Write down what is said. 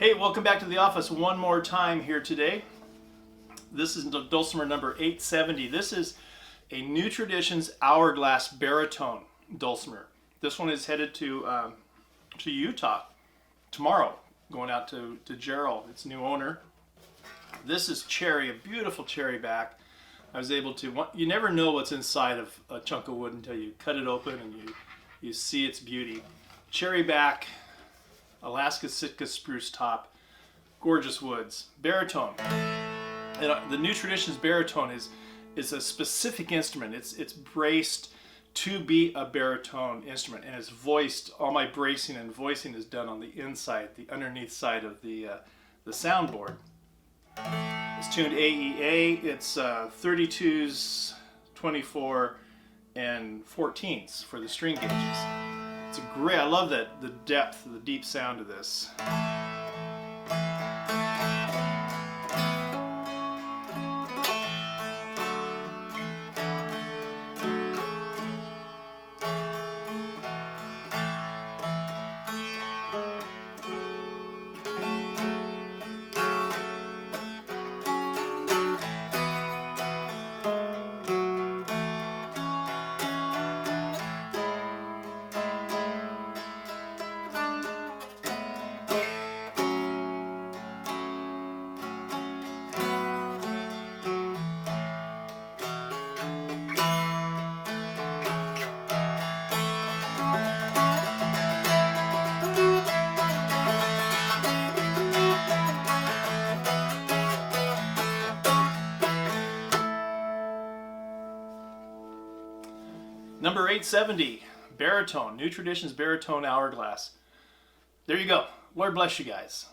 Hey, welcome back to the office one more time here today. This is Dulcimer number 870. This is a New Traditions Hourglass Baritone Dulcimer. This one is headed to Utah tomorrow, going out to Gerald, its new owner. This is cherry, a beautiful cherry back. I was able to, you never know what's inside of a chunk of wood until you cut it open and you see its beauty. Cherry back, Alaska Sitka spruce top, gorgeous woods. Baritone. And, the New Traditions baritone is a specific instrument. It's braced to be a baritone instrument, and it's voiced. All my bracing and voicing is done on the inside, the underneath side of the soundboard. It's tuned AEA. It's 32s, 24, and 14s for the string gauges. It's a great, I love that, the depth, the deep sound of this. Number 870, baritone, New Traditions baritone hourglass. There you go. Lord bless you guys.